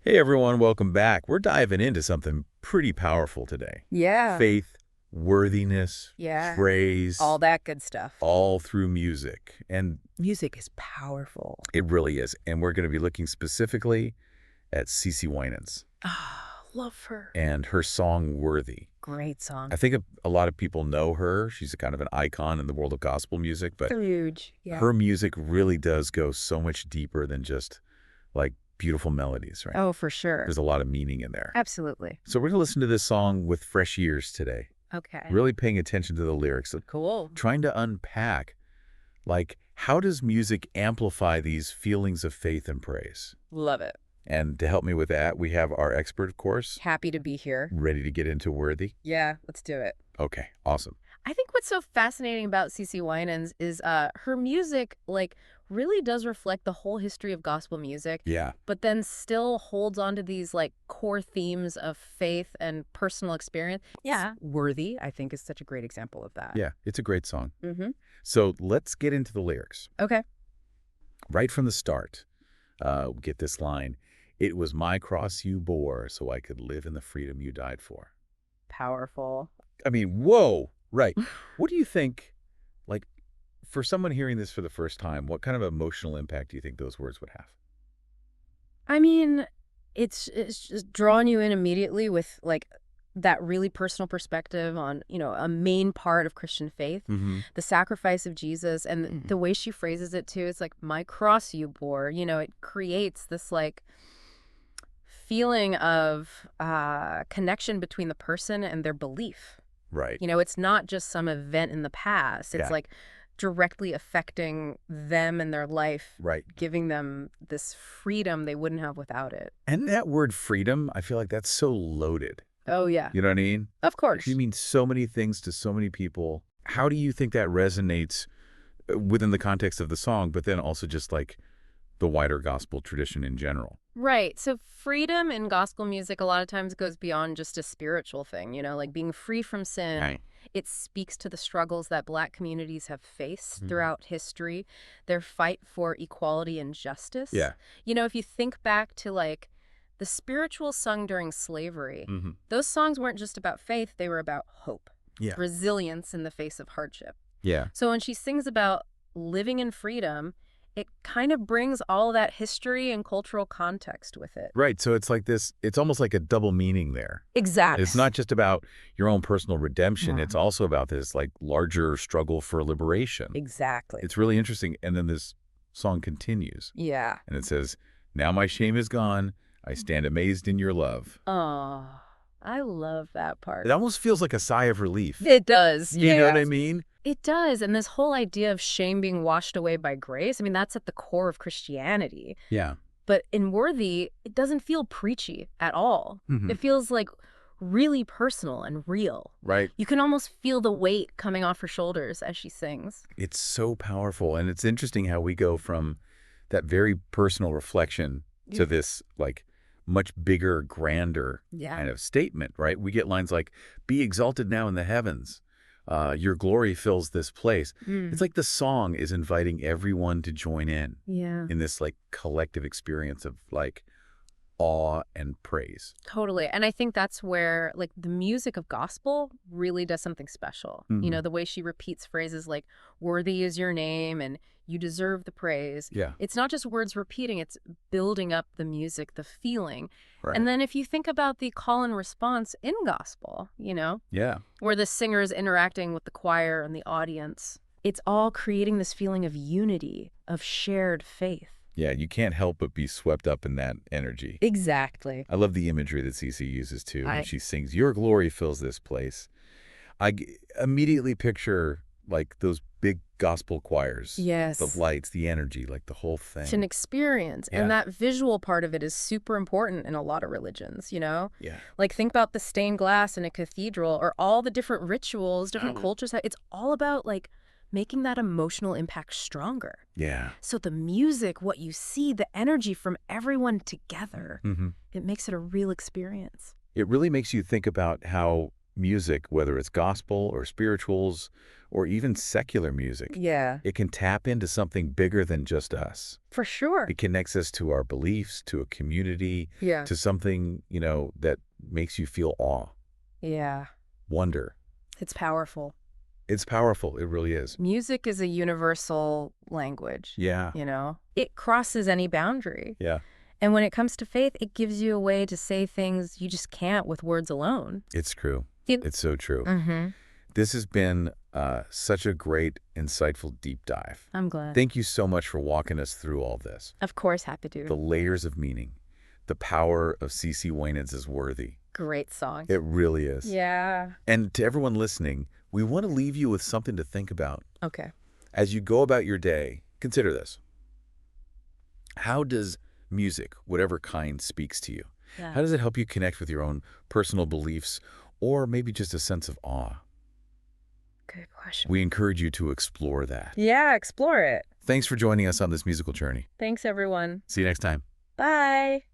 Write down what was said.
Hey everyone, welcome back. We're diving into something pretty powerful today. Yeah, Faith, worthiness, yeah, all praise, that good stuff. all through music. And Music is powerful. it really is. And we're going to be looking specifically at Ce Winans Ah, love her. and her song Worthy. Great I song. think a lot of people know her. She's a kind of an icon in the world of gospel music, but Huge. Yeah. her music really does go so much deeper than just like beautiful melodies, right? Oh, for sure. There's a lot of meaning in there. Absolutely. So we're going to listen to this song with fresh ears today. Okay. Really paying attention to the lyrics, Cool. trying to unpack, like, how does music amplify these feelings of faith and praise? Love it. And to help me with that, we have our expert, of course, Happy to be here. ready to get into Worthy. Yeah, let's do it. Okay, awesome. I think what's so fascinating about Ce Winans is her music, really does reflect the whole history of gospel music, Yeah, but then still holds on to these, core themes of faith and personal experience. Yeah. Worthy, I think, is such a great example of that. yeah, it's a great song. Mm-hmm. So let's get into the lyrics. Okay. Right from the start, we get this line, "It was my cross you bore so I could live in the freedom you died for." Powerful. I mean, whoa, right. What do you think, like, for someone hearing this for the first time, what kind of emotional impact do you think those words would have? I mean, it's just drawing you in immediately with that really personal perspective on, a main part of Christian faith, Mm-hmm. the sacrifice of Jesus, and the way she phrases it too. It's like, my cross you bore. It creates this feeling of connection between the person and their belief. Right. It's not just some event in the past. It's Yeah. directly affecting them and their life, Right. giving them this freedom they wouldn't have without it. And that word freedom, I feel like that's so loaded. Oh, yeah. You know what I mean? Of course. You mean so many things to so many people. How do you think that resonates within the context of the song, but then also just like the wider gospel tradition in general? Right. So freedom in gospel music a lot of times goes beyond just a spiritual thing, like being free from sin. Right. It speaks to the struggles that Black communities have faced Mhm. throughout history, their fight for equality and justice. Yeah. If you think back to the spirituals sung during slavery, Mm-hmm. those songs weren't just about faith, they were about hope, Yeah. resilience in the face of hardship. Yeah. So when she sings about living in freedom, it kind of brings all that history and cultural context with it. Right. So it's like this, it's almost like a double meaning there. Exactly. It's not just about your own personal redemption. Yeah. It's also about this like larger struggle for liberation. Exactly. It's really interesting. And then this song continues Yeah. and it says, "Now my shame is gone. I stand amazed in your love." Oh, I love that part. It almost feels like a sigh of relief. It does. You know what I mean? It does. And this whole idea of shame being washed away by grace, I mean, that's at the core of Christianity. Yeah. But in Worthy, it doesn't feel preachy at all. Mhm. It feels really personal and real. Right. You can almost feel the weight coming off her shoulders as she sings. It's so powerful. And it's interesting how we go from that very personal reflection to this like much bigger, grander Yeah. kind of statement, right? We get lines like, "Be exalted now in the heavens. Your glory fills this place." It's like the song is inviting everyone to join in Yeah. this like collective experience of like awe and praise. Totally. And I think that's where the music of gospel really does something special. Mhm. The way she repeats phrases like worthy is your name and you deserve the praise. Yeah. It's not just words repeating, it's building up the music, the feeling. Right. And then if you think about the call and response in gospel, Yeah. where the singer is interacting with the choir and the audience, it's all creating this feeling of unity, of shared faith. Yeah. You can't help but be swept up in that energy. Exactly. I love the imagery that Cece uses too. When I- she sings, "Your glory fills this place." Immediately picture like those big gospel choirs. Yes. The lights, the energy, like the whole thing. It's an experience. Yeah. And that visual part of it is super important in a lot of religions, Yeah. Think about the stained glass in a cathedral or all the different rituals, different cultures. It's all about making that emotional impact stronger. Yeah. So the music, what you see, the energy from everyone together, Mm-hmm. it makes it a real experience. It really makes you think about how music, whether it's gospel or spirituals or even secular music, Yeah. it can tap into something bigger than just us. For sure. It connects us to our beliefs, to a community, Yeah. to something, that makes you feel awe, Yeah. wonder. It's powerful. It's powerful. It really is. Music is a universal language. Yeah. It crosses any boundary. Yeah. And when it comes to faith, it gives you a way to say things you just can't with words alone. It's true. It- It's so true. Mm-hmm. This has been such a great, insightful deep dive. I'm glad. Thank you so much for walking us through all this. Of course, happy to. The layers of meaning, the power of Ce Winans is worthy. Great song. It really is. Yeah. And to everyone listening, we want to leave you with something to think about. Okay. As you go about your day, consider this. How does music, whatever kind, speaks to you? Yeah. How does it help you connect with your own personal beliefs or maybe just a sense of awe? Good question. We encourage you to explore that. Yeah, explore it. Thanks for joining us on this musical journey. Thanks, everyone. See you next time. Bye.